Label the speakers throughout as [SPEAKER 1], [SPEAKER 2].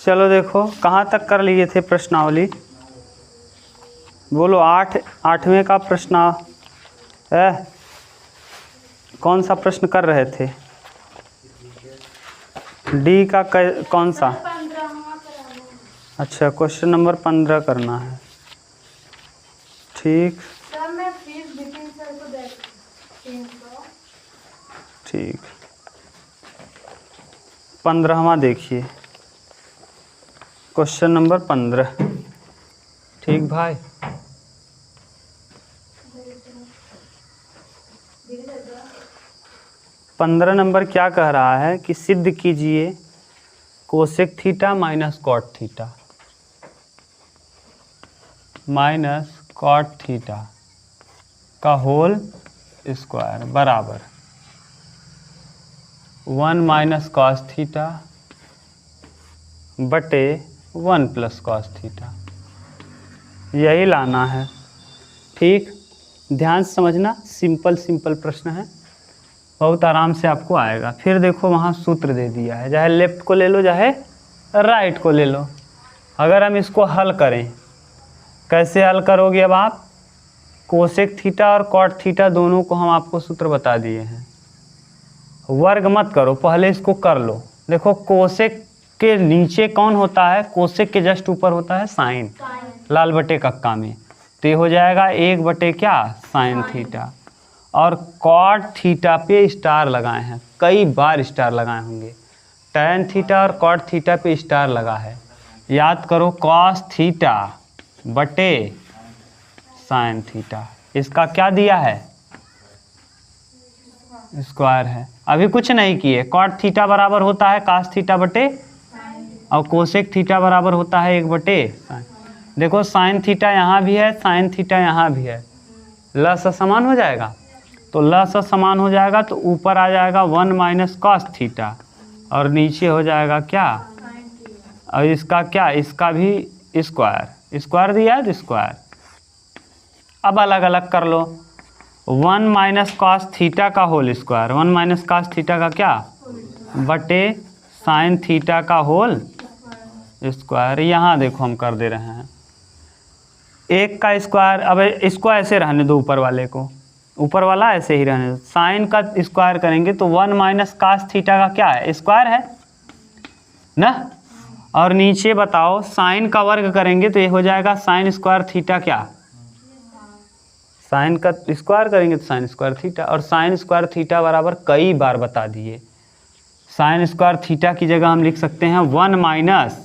[SPEAKER 1] चलो देखो कहाँ तक कर लिए थे प्रश्नावली, बोलो। 8वें का प्रश्न कौन सा प्रश्न कर रहे थे? डी का कौन सा? अच्छा, क्वेश्चन नंबर 15 करना है। ठीक ठीक, 15वां देखिए, क्वेश्चन नंबर 15। ठीक भाई, पंद्रह नंबर क्या कह रहा है कि सिद्ध कीजिए cosec theta minus cot theta minus cot theta का होल स्क्वायर बराबर 1 माइनस कॉस थीटा बटे 1 प्लस कॉस थीटा, यही लाना है। ठीक, ध्यान से समझना, सिंपल प्रश्न है, बहुत आराम से आपको आएगा। फिर देखो वहाँ सूत्र दे दिया है, चाहे लेफ्ट को ले लो चाहे राइट को ले लो। अगर हम इसको हल करें, कैसे हल करोगे? अब आप कोसेक थीटा और कॉट थीटा दोनों को हम आपको सूत्र बता दिए हैं। वर्ग मत करो, पहले इसको कर लो। देखो कोसेक के नीचे कौन होता है? कोसेक के जस्ट ऊपर होता है साइन, लाल बटे कक्का में, तो ये हो जाएगा 1 बटे क्या? Sine theta. और कॉट थीटा पे स्टार लगाए हैं, कई बार स्टार लगाए होंगे। टैन थीटा और कॉट थीटा पे स्टार लगा है, याद करो। कॉस थीटा बटे साइन थीटा, इसका क्या दिया है? स्क्वायर है। अभी कुछ नहीं किए। कॉट थीटा बराबर होता है कास थीटा बटे, और कोसेक थीटा बराबर होता है 1 बटे साइन। देखो साइन थीटा यहाँ भी है, साइन थीटा यहाँ भी है, लस समान हो जाएगा। तो लस समान हो जाएगा तो ऊपर आ जाएगा 1 माइनस कॉस थीटा, और नीचे हो जाएगा क्या? और इसका क्या? इसका भी स्क्वायर दिया है तो स्क्वायर। अब अलग अलग कर लो। 1 माइनस कॉस थीटा का whole square, 1 minus cos theta का क्या? बटे साइन थीटा का होल स्क्वायर। यहाँ देखो हम कर दे रहे हैं 1 का स्क्वायर। अब इसको ऐसे रहने दो, ऊपर वाले को, ऊपर वाला ऐसे ही रहने दो। साइन का स्क्वायर करेंगे तो 1 माइनस कास थीटा का क्या है? स्क्वायर है ना। और नीचे बताओ साइन का वर्ग करेंगे तो ये हो जाएगा साइन स्क्वायर थीटा क्या? साइन का स्क्वायर करेंगे तो साइन स्क्वायर थीटा। और साइन स्क्वायर थीटा बराबर कई बार बता दिए। साइन स्क्वायर थीटा की जगह हम लिख सकते हैं 1 माइनस,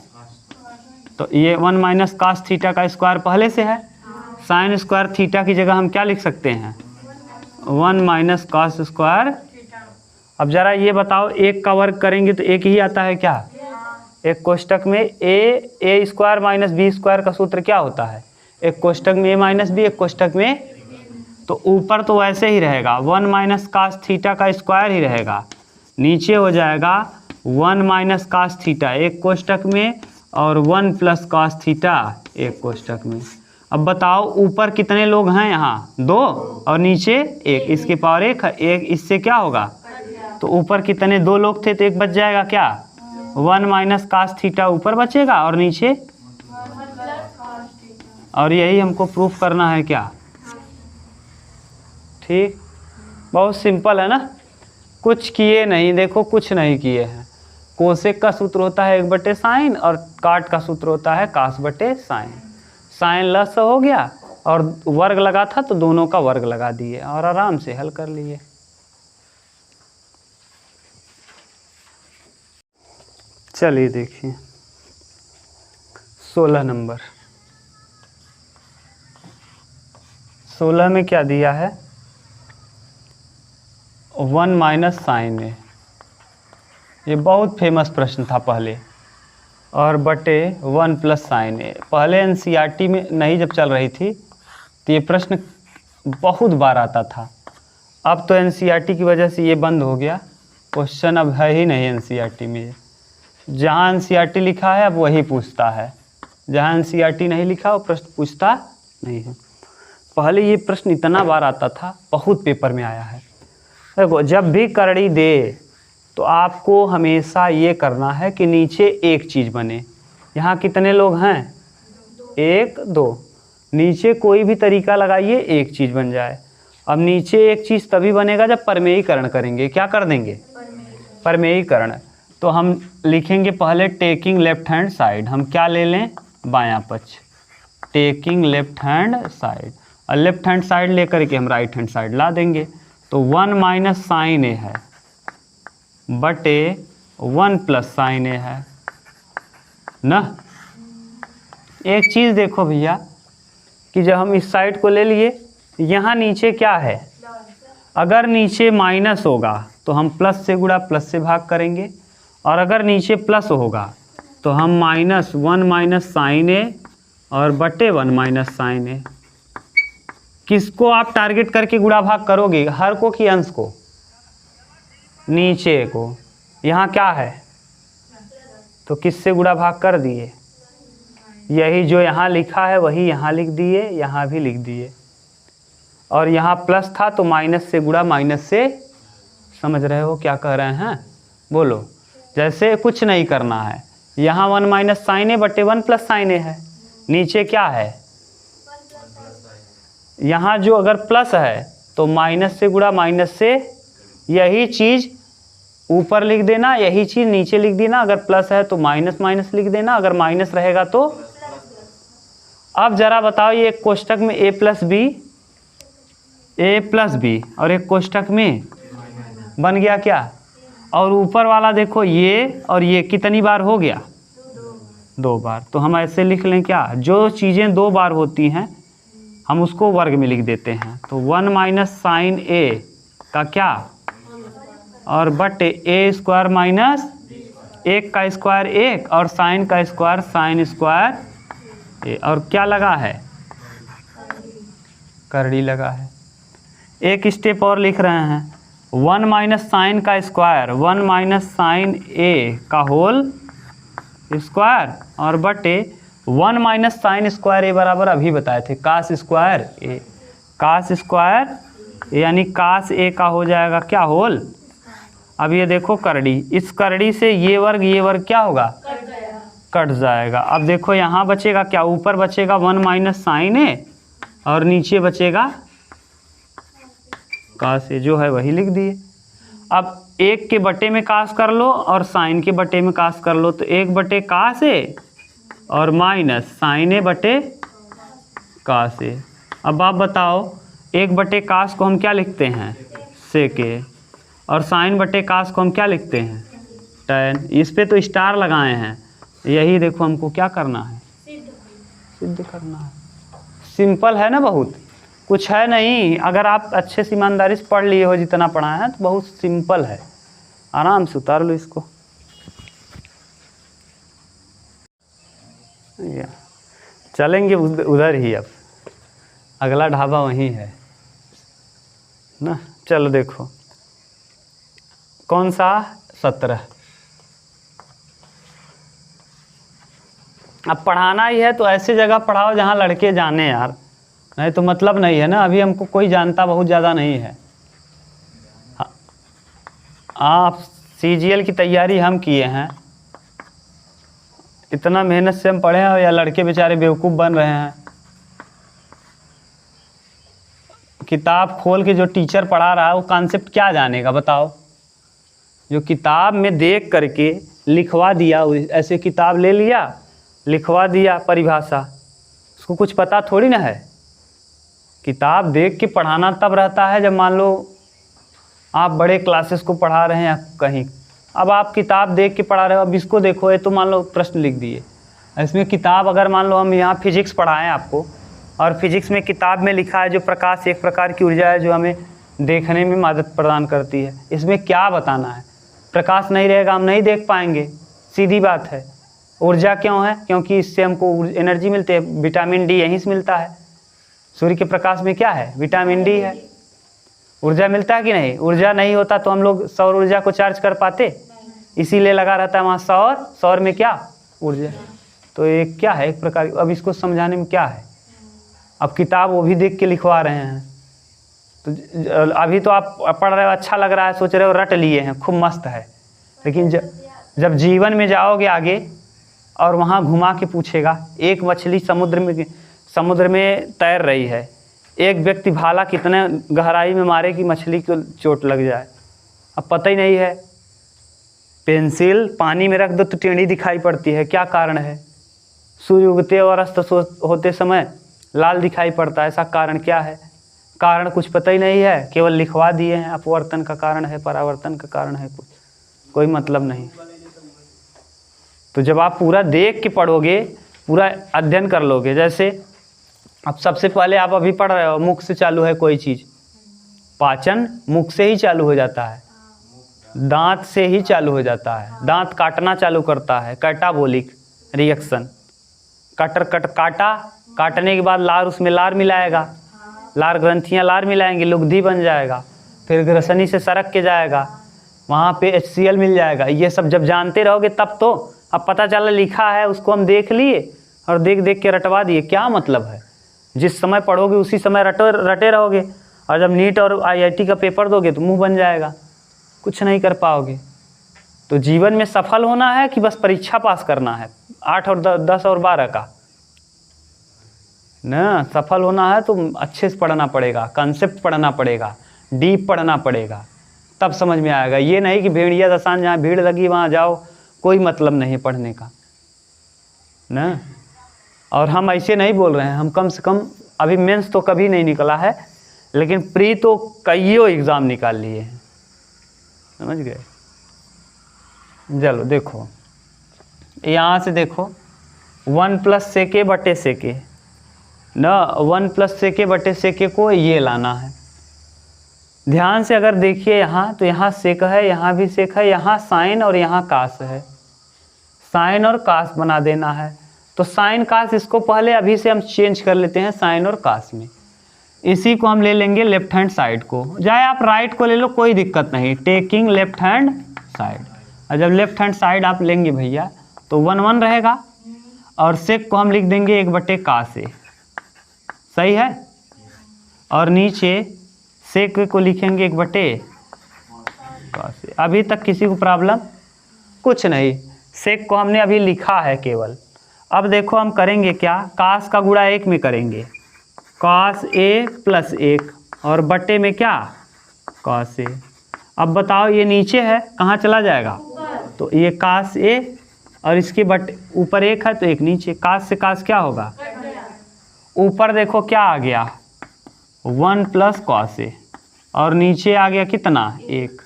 [SPEAKER 1] तो ये 1 माइनस कास थीटा का स्क्वायर पहले से है। साइन स्क्वायर थीटा की जगह हम क्या लिख सकते हैं? 1 माइनस कॉस स्क्वायर। अब जरा ये बताओ, 1 का वर्ग करेंगे तो 1 ही आता है क्या? एक कोष्टक में ए स्क्वायर माइनस बी स्क्वायर का सूत्र क्या होता है? एक कोष्टक में ए माइनस बी, एक कोष्टक में, तो ऊपर तो वैसे ही रहेगा 1 माइनस कास थीटा का स्क्वायर ही रहेगा। नीचे हो जाएगा 1 माइनस कास थीटा एक कोष्टक में, और 1 प्लस कॉस थीटा एक कोष्टक में। अब बताओ ऊपर कितने लोग हैं? यहाँ 2, और नीचे 1, इसके पावर 1 है। 1 इससे क्या होगा? तो ऊपर कितने? 2 लोग थे तो 1 बच जाएगा क्या? 1 माइनस कास थीटा ऊपर बचेगा और नीचे, और यही हमको प्रूफ करना है क्या? ठीक, बहुत सिंपल है ना, कुछ किए नहीं। देखो कुछ नहीं किए हैं। कोसेक का सूत्र होता है 1 बटे साइन, और काट का सूत्र होता है कास बटे साइन। साइन लस हो गया और वर्ग लगा था तो दोनों का वर्ग लगा दिए और आराम से हल कर लिए। चलिए देखिए 16 नंबर। 16 में क्या दिया है? 1 माइनस साइन ए, ये बहुत फेमस प्रश्न था पहले, और बटे 1 प्लस साइन ए। पहले एनसीईआरटी में नहीं जब चल रही थी तो ये प्रश्न बहुत बार आता था। अब तो एनसीईआरटी की वजह से ये बंद हो गया, क्वेश्चन अब है ही नहीं एनसीईआरटी में। जहाँ एनसीईआरटी लिखा है अब वही पूछता है, जहाँ एनसीईआरटी नहीं लिखा वो प्रश्न पूछता नहीं है। पहले ये प्रश्न इतना बार आता था, बहुत पेपर में आया है। देखो जब भी करड़ी दे तो आपको हमेशा ये करना है कि नीचे एक चीज़ बने। यहाँ कितने लोग हैं? 1 2। नीचे कोई भी तरीका लगाइए एक चीज़ बन जाए। अब नीचे एक चीज़ तभी बनेगा जब परमेयीकरण करेंगे। क्या कर देंगे? परमेयीकरण। तो हम लिखेंगे पहले टेकिंग लेफ्ट हैंड साइड। हम क्या ले लें? बायां पक्ष, टेकिंग लेफ्ट हैंड साइड। और लेफ्ट हैंड साइड लेकर के हम राइट हैंड साइड ला देंगे। तो 1 माइनस साइन ए है बटे 1 प्लस साइन ए है ना। एक चीज़ देखो भैया कि जब हम इस साइड को ले लिए, यहाँ नीचे क्या है? अगर नीचे माइनस होगा तो हम प्लस से गुणा प्लस से भाग करेंगे, और अगर नीचे प्लस होगा तो हम -1 माइनस साइन ए और बटे 1 माइनस साइन ए। किसको आप टारगेट करके गुणा भाग करोगे? हर को कि अंश को? नीचे को। यहाँ क्या है? तो किससे गुणा भाग कर दिए? यही जो यहाँ लिखा है वही यहाँ लिख दिए, यहाँ भी लिख दिए। और यहाँ प्लस था तो माइनस से गुणा माइनस से। समझ रहे हो क्या कह रहे हैं? बोलो। जैसे कुछ नहीं करना है, यहाँ 1 माइनस साइन ए बटे 1 प्लस साइन ए है। नीचे क्या है? यहाँ जो अगर प्लस है तो माइनस से गुणा माइनस से। यही चीज़ ऊपर लिख देना, यही चीज़ नीचे लिख देना। अगर प्लस है तो माइनस माइनस लिख देना, अगर माइनस रहेगा तो। अब जरा बताओ, ये एक कोष्टक में a प्लस बी और एक कोष्टक में बन गया क्या? और ऊपर वाला देखो ये और ये कितनी बार हो गया? 2 बार। तो हम ऐसे लिख लें क्या? जो चीज़ें 2 बार होती हैं हम उसको वर्ग में लिख देते हैं। तो 1 माइनस साइन ए का क्या? और बटे ए स्क्वायर माइनस 1 का स्क्वायर 1 और साइन का स्क्वायर साइन स्क्वायर ए। और क्या लगा है? करड़ी लगा है। एक स्टेप और लिख रहे हैं। 1 माइनस साइन का स्क्वायर 1 माइनस साइन ए का होल स्क्वायर और बटे 1 माइनस साइन स्क्वायर ए बराबर अभी बताए थे कास स्क्वायर ए। कास स्क्वायर यानी कास ए का हो जाएगा क्या? होल। अब ये देखो करड़ी, इस करड़ी से ये वर्ग क्या होगा? कट जाएगा। अब देखो यहाँ बचेगा क्या? ऊपर बचेगा 1 माइनस साइन ए और नीचे बचेगा कास ए, जो है वही लिख दिए। अब 1 के बटे में कास कर लो और साइन के बटे में कास कर लो। तो 1 बटे कास ए और माइनस साइन ए बटे कास ए। अब आप बताओ, 1 बटे कास को हम क्या लिखते हैं? सेक ए। और साइन बटे कास को हम क्या लिखते हैं? टैन। इस पे तो स्टार लगाए हैं। यही देखो हमको क्या करना है? सिद्ध करना है। सिंपल है ना, बहुत कुछ है नहीं। अगर आप अच्छे से ईमानदारी से पढ़ लिए हो जितना पढ़ा है तो बहुत सिंपल है। आराम से उतार लो इसको। चलेंगे उधर ही। अब अगला ढाबा वहीं है ना। चलो देखो कौन सा? 17। अब पढ़ाना ही है तो ऐसी जगह पढ़ाओ जहाँ लड़के जाने यार, नहीं तो मतलब नहीं है ना। अभी हमको कोई जानता बहुत ज़्यादा नहीं है। आप CGL की तैयारी हम किए हैं, इतना मेहनत से हम पढ़े हैं, या लड़के बेचारे बेवकूफ़ बन रहे हैं। किताब खोल के जो टीचर पढ़ा रहा है वो कॉन्सेप्ट क्या जानेगा? बताओ। जो किताब में देख करके लिखवा दिया, ऐसे किताब ले लिया लिखवा दिया परिभाषा, उसको कुछ पता थोड़ी ना है। किताब देख के पढ़ाना तब रहता है जब मान लो आप बड़े क्लासेस को पढ़ा रहे हैं या कहीं। अब आप किताब देख के पढ़ा रहे हो। अब इसको देखो, ये तो मान लो प्रश्न लिख दिए। इसमें किताब अगर मान लो हम यहाँ फिजिक्स पढ़ाएं आपको, और फिजिक्स में किताब में लिखा है जो प्रकाश एक प्रकार की ऊर्जा है जो हमें देखने में मदद प्रदान करती है। इसमें क्या बताना है? प्रकाश नहीं रहेगा हम नहीं देख पाएंगे, सीधी बात है। ऊर्जा क्यों है? क्योंकि इससे हमको एनर्जी मिलती है। विटामिन डी यहीं से मिलता है। सूर्य के प्रकाश में क्या है? विटामिन डी है। ऊर्जा मिलता है कि नहीं? ऊर्जा नहीं होता तो हम लोग सौर ऊर्जा को चार्ज कर पाते? इसीलिए लगा रहता है वहाँ सौर। सौर में क्या? ऊर्जा। तो ये क्या है? एक प्रकार। अब इसको समझाने में क्या है? अब किताब वो भी देख के लिखवा रहे हैं। तो अभी तो आप पढ़ रहे हो, अच्छा लग रहा है, सोच रहे हो रट लिए हैं, खूब मस्त है। लेकिन जब जीवन में जाओगे आगे और वहाँ घुमा के पूछेगा। एक मछली समुद्र में तैर रही है, एक व्यक्ति भाला कितने गहराई में मारे कि मछली को चोट लग जाए, अब पता ही नहीं है। पेंसिल पानी में रख दो तो टेढ़ी दिखाई पड़ती है, क्या कारण है? सूर्य उगते और अस्त होते समय लाल दिखाई पड़ता है, ऐसा कारण क्या है? कारण कुछ पता ही नहीं है, केवल लिखवा दिए हैं अपवर्तन का कारण है, परावर्तन का कारण है, कोई मतलब नहीं। तो जब आप पूरा देख के पढ़ोगे, पूरा अध्ययन कर लोगे, जैसे अब सबसे पहले आप अभी पढ़ रहे हो, मुख से चालू है कोई चीज़, पाचन मुख से ही चालू हो जाता है, दांत से ही चालू हो जाता है, दांत काटना चालू करता है, कैटाबोलिक रिएक्शन, काटने के बाद लार, उसमें लार मिलाएगा, लार ग्रंथियाँ लार मिलाएंगी, लुगदी बन जाएगा, फिर ग्रसनी से सरक के जाएगा, वहाँ पे HCl मिल जाएगा। ये सब जब जानते रहोगे तब तो। अब पता चला लिखा है, उसको हम देख लिए और देख देख के रटवा दिए, क्या मतलब है? जिस समय पढ़ोगे उसी समय रटे रहोगे, और जब नीट और IIT का पेपर दोगे तो मुंह बन जाएगा, कुछ नहीं कर पाओगे। तो जीवन में सफल होना है कि बस परीक्षा पास करना है 8 और 10 और 12 का ना? सफल होना है तो अच्छे से पढ़ना पड़ेगा, कंसेप्ट पढ़ना पड़ेगा, डीप पढ़ना पड़ेगा, तब समझ में आएगा। ये नहीं कि भेड़िया दसान जहाँ भीड़ लगी वहाँ जाओ, कोई मतलब नहीं पढ़ने का ना। और हम ऐसे नहीं बोल रहे हैं, हम कम से कम अभी मेंस तो कभी नहीं निकला है, लेकिन प्री तो कईयों एग्ज़ाम निकाल लिए हैं, समझ गए। चलो देखो, यहाँ से देखो 1 + सेके बटे सेके न, 1 + सेके बटे सेके को ये लाना है। ध्यान से अगर देखिए यहाँ, तो यहाँ सेक है, यहाँ भी सेक है, यहाँ साइन और यहाँ कास है, साइन और कास बना देना है। तो साइन कास, इसको पहले अभी से हम चेंज कर लेते हैं साइन और कास में। इसी को हम ले लेंगे लेफ्ट हैंड साइड को, चाहे आप राइट को ले लो, कोई दिक्कत नहीं, टेकिंग लेफ्ट हैंड साइड। और जब लेफ्ट हैंड साइड आप लेंगे भैया तो 1 1 रहेगा, और सेक को हम लिख देंगे 1 का से, सही है। और नीचे सेक को लिखेंगे 1 का से। अभी तक किसी को प्रॉब्लम कुछ नहीं, सेक को हमने अभी लिखा है केवल। अब देखो हम करेंगे क्या, कास का गुणा 1 में करेंगे, cos A + 1 और बटे में क्या, cos A। अब बताओ ये नीचे है, कहाँ चला जाएगा? तो ये cos A और इसके बटे ऊपर 1 है तो 1 नीचे, कास से कास क्या होगा? ऊपर देखो क्या आ गया, 1 + cos A, और नीचे आ गया कितना, 1।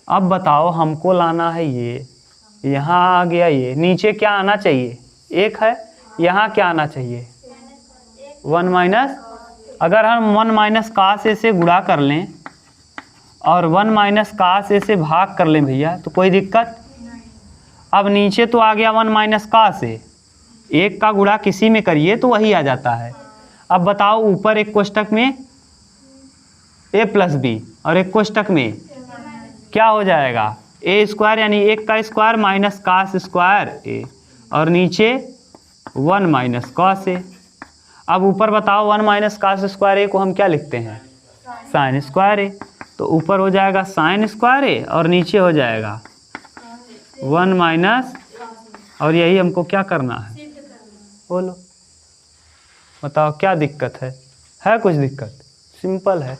[SPEAKER 1] अब बताओ हमको लाना है ये, यहाँ आ गया ये, नीचे क्या आना चाहिए, 1 है, यहाँ क्या आना चाहिए, 1 - अगर हम 1 - cos A से गुणा कर लें और 1 - cos A से भाग कर लें भैया, तो कोई दिक्कत। अब नीचे तो आ गया 1 - cos A, 1 का गुणा किसी में करिए तो वही आ जाता है। अब बताओ ऊपर एक कोष्टक में A + B और एक कोष्टक में क्या हो जाएगा, A² यानी 1 का स्क्वायर - cos² A, और नीचे 1 - cos A। अब ऊपर बताओ 1 - cos² A को हम क्या लिखते हैं, sin² A। तो ऊपर हो जाएगा sin² A और नीचे हो जाएगा 1 - और यही हमको क्या करना है, बोलो बताओ क्या दिक्कत है कुछ दिक्कत? सिंपल है।